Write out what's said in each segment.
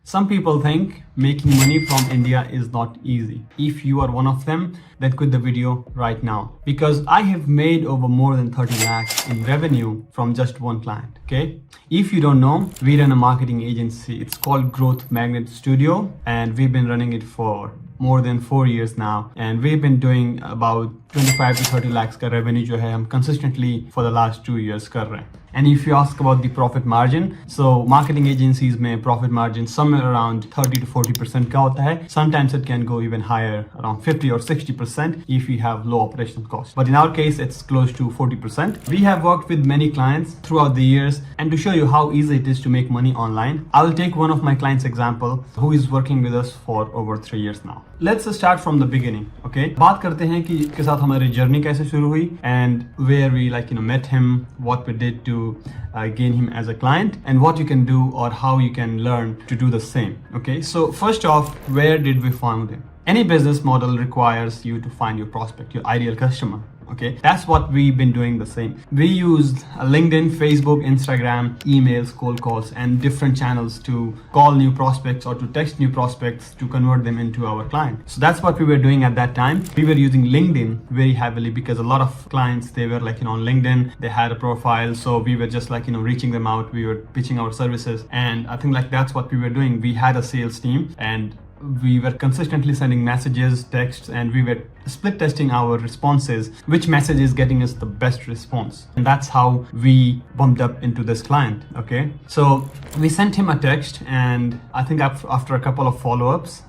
Some people think making money from India is not easy. If you are one of them, then quit the video right now, because I have made over more than 30 lakhs in revenue from just one client. Okay, if you don't know, we run a marketing agency. It's called Growth Magnet Studio, and we've been running it for more than 4 years now, and we've been doing about 25 to 30 lakhs का revenue जो है हम consistently for the last 2 years कर रहे हैं. And if you ask about the profit margin, so marketing agencies में profit margin somewhere around 30 to 40% का होता है. Sometimes it can go even higher, around 50 or 60% if you have low operational costs. But in our case, it's close to 40%. We have worked with many clients throughout the years, and to show you how easy it is to make money online, I will take one of my clients example who is working with us for over 3 years now. Let's start from the beginning, okay? बात करते हैं कि इसके साथ हमारी journey कैसे शुरू हुई, and where we met him, what we did to gain him as a client, and what you can do or how you can learn to do the same. Okay, so first off, where did we find him? Any business model requires you to find your prospect, your ideal customer. Okay, that's what we've been doing the same. We used LinkedIn, Facebook, Instagram, emails, cold calls, and different channels to call new prospects or to text new prospects to convert them into our client. So that's what we were doing at that time. We were using LinkedIn very heavily because a lot of clients, they were on LinkedIn, they had a profile. So we were just reaching them out. We were pitching our services. And I think that's what we were doing. We had a sales team, and we were consistently sending messages, texts, and we were split testing our responses, which message is getting us the best response. And that's how we bumped up into this client. Okay, so we sent him a text, and I think after a couple of follow-ups,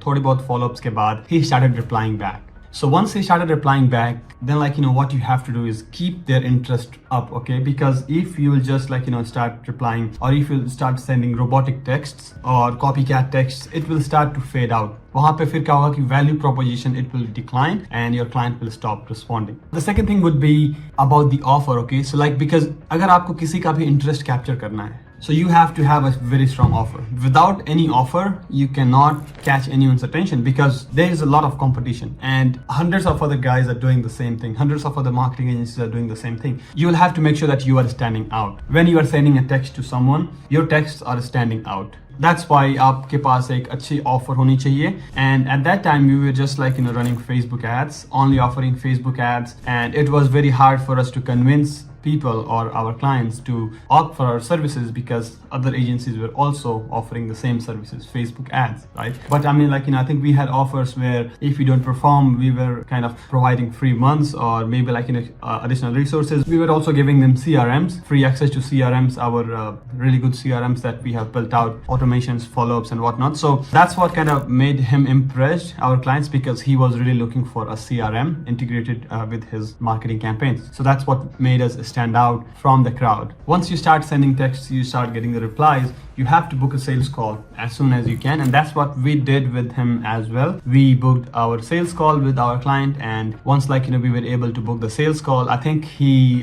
थोड़े बहुत follow-ups के बाद, he started replying back. So once he started replying back, then what you have to do is keep their interest up, okay? Because if you will just start replying, or if you start sending robotic texts or copycat texts, it will start to fade out. वहाँ पे फिर क्या होगा कि value proposition, it will decline and your client will stop responding. The second thing would be about the offer, okay? So because अगर आपको किसी का भी interest capture करना है, so you have to have a very strong offer. Without any offer, you cannot catch anyone's attention, because there is a lot of competition and hundreds of other guys are doing the same thing. Hundreds of other marketing agencies are doing the same thing. You will have to make sure that you are standing out. When you are sending a text to someone, your texts are standing out. That's why आपके पास एक अच्छी offer होनी चाहिए. And at that time, we were just running Facebook ads, only offering Facebook ads, and it was very hard for us to convince people or our clients to opt for our services, because other agencies were also offering the same services, Facebook ads, right? But I think we had offers where if you don't perform, we were kind of providing free months or maybe additional resources. We were also giving them CRMs, free access to CRMs, our really good CRMs that we have built out, automations, follow-ups, and whatnot. So that's what kind of made him impressed our clients, because he was really looking for a CRM integrated with his marketing campaigns. So that's what made us stand out from the crowd. Once you start sending texts, you start getting the replies, you have to book a sales call as soon as you can. And that's what we did with him as well. We booked our sales call with our client, and once we were able to book the sales call, I think he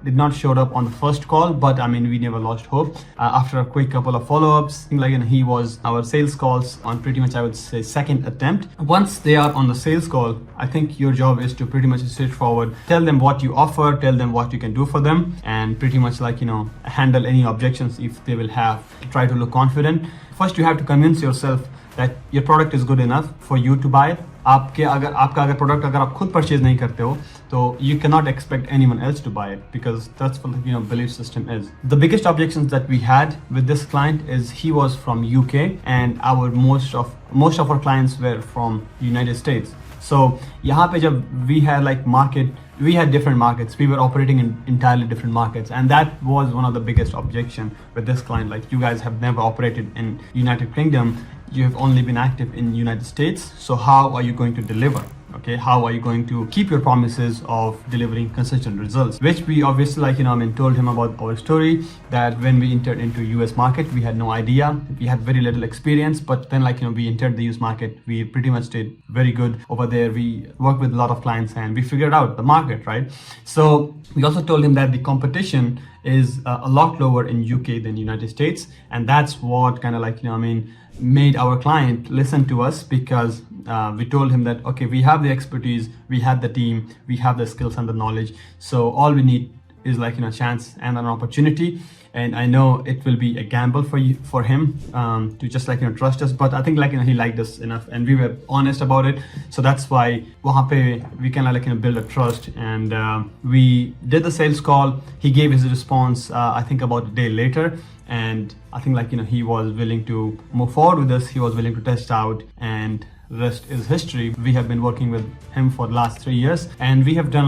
did not show up on the first call, but we never lost hope. After a quick couple of follow-ups, he was our sales calls on pretty much, I would say, second attempt. Once they are on the sales call, I think your job is to pretty much straightforward, tell them what you offer, tell them what you can do for them, and pretty much handle any objections if they will have. Try to look confident. First, you have to convince yourself that your product is good enough for you to buy it. आपका अगर product अगर आप खुद purchase नहीं करते हो, तो you cannot expect anyone else to buy it, because that's what belief system is. The biggest objections that we had with this client is he was from UK, and most of our clients were from United States. So यहाँ पे जब we had we had different markets. We were operating in entirely different markets, and that was one of the biggest objection with this client. You guys have never operated in United Kingdom. You have only been active in United States. So how are you going to deliver? Okay, how are you going to keep your promises of delivering consistent results? Which we obviously told him about our story, that when we entered into US market, we had no idea. We had very little experience, but then we entered the US market. We pretty much did very good over there. We worked with a lot of clients and we figured out the market, right? So we also told him that the competition is a lot lower in UK than United States. And that's what made our client listen to us, because we told him that, okay, we have the expertise, we have the team, we have the skills and the knowledge. So all we need is a chance and an opportunity. and I know it will be a gamble for him to just trust us, but I think he liked us enough and we were honest about it, so that's why wahan pe we can build a trust. And we did the sales call. He gave his response I think about a day later, and I think he was willing to move forward with us. He was willing to test out, and rest is history. We have been working with him for the last 3 years, and we have done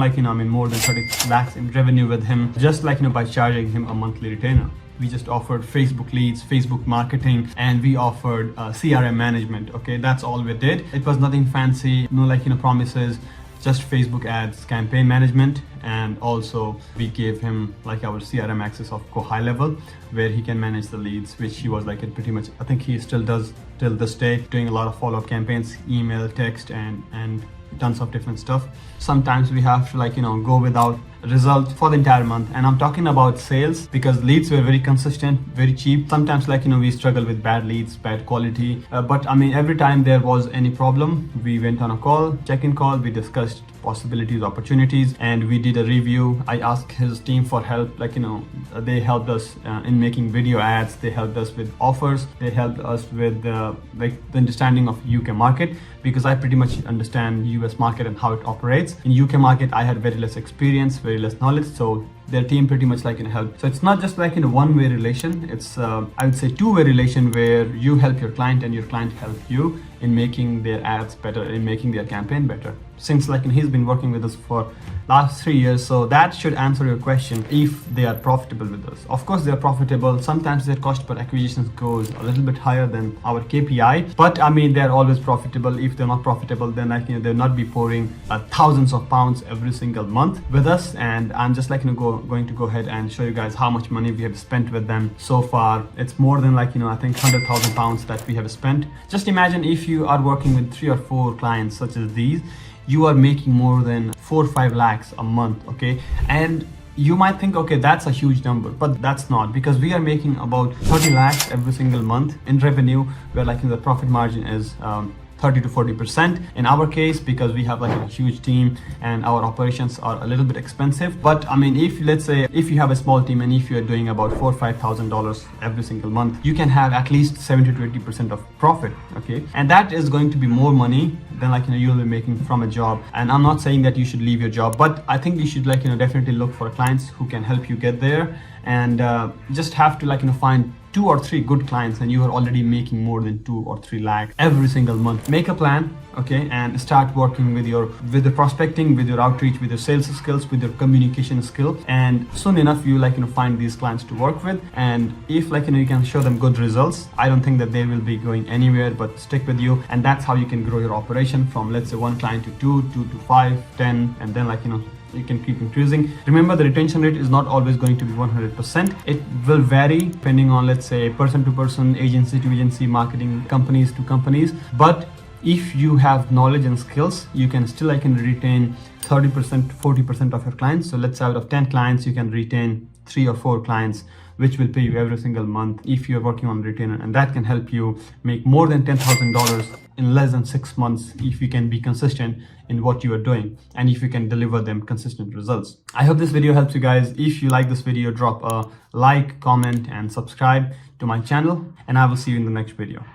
more than 30 lakhs in revenue with him, just by charging him a monthly retainer. We just offered Facebook leads, Facebook marketing, and we offered CRM management. Okay, that's all we did. It was nothing fancy, no promises, just Facebook ads, campaign management, and also we gave him our CRM access of high level, where he can manage the leads, which he was pretty much, I think he still does till this day, doing a lot of follow-up campaigns, email, text, and tons of different stuff. Sometimes we have to go without result for the entire month, and I'm talking about sales because leads were very consistent, very cheap. Sometimes we struggle with bad leads, bad quality, but every time there was any problem, we went on a call, check-in call, we discussed possibilities, opportunities, and we did a review. I asked his team for help, they helped us in making video ads, they helped us with offers, they helped us with the understanding of UK market, because I pretty much understand US market and how it operates. In UK market I had very less experience, very less knowledge, so their team pretty much help. So it's not just one-way relation, it's I would say two-way relation, where you help your client and your client help you in making their ads better, in making their campaign better. Since he's been working with us for last 3 years, so that should answer your question if they are profitable with us. Of course they are profitable. Sometimes their cost per acquisition goes a little bit higher than our KPI, but they're always profitable. If they're not profitable, then they'll not be pouring thousands of pounds every single month with us. And I'm just going to go ahead and show you guys how much money we have spent with them so far. It's more than I think 100,000 pounds that we have spent. Just imagine if you are working with 3 or 4 clients such as these, you are making more than 4 or 5 lakhs a month. Okay, and you might think, okay, that's a huge number, but that's not, because we are making about 30 lakhs every single month in revenue, where the profit margin is 30 to 40% in our case, because we have a huge team and our operations are a little bit expensive. But if let's say if you have a small team and if you're doing about $4,000 or $5,000 every single month, you can have at least 70 to 80% of profit. Okay, and that is going to be more money than you'll be making from a job. And I'm not saying that you should leave your job, but I think you should definitely look for clients who can help you get there, and just have to find 2 or 3 good clients, and you are already making more than 2 or 3 lakhs every single month. Make a plan, okay, and start working with the prospecting, with your outreach, with your sales skills, with your communication skill, and soon enough you find these clients to work with. And if you can show them good results, I don't think that they will be going anywhere but stick with you. And that's how you can grow your operation from, let's say, 1 client to 2 to 5, 10, and then you can keep increasing. Remember, the retention rate is not always going to be 100%. It will vary depending on, let's say, person to person, agency to agency, marketing, companies to companies. But if you have knowledge and skills, you can still retain 30%, 40% of your clients. So let's say out of 10 clients, you can retain 3 or 4 clients, which will pay you every single month if you're working on retainer. And that can help you make more than $10,000 in less than 6 months if you can be consistent in what you are doing and if you can deliver them consistent results. I hope this video helps you guys. If you like this video, drop a like, comment, and subscribe to my channel, and I will see you in the next video.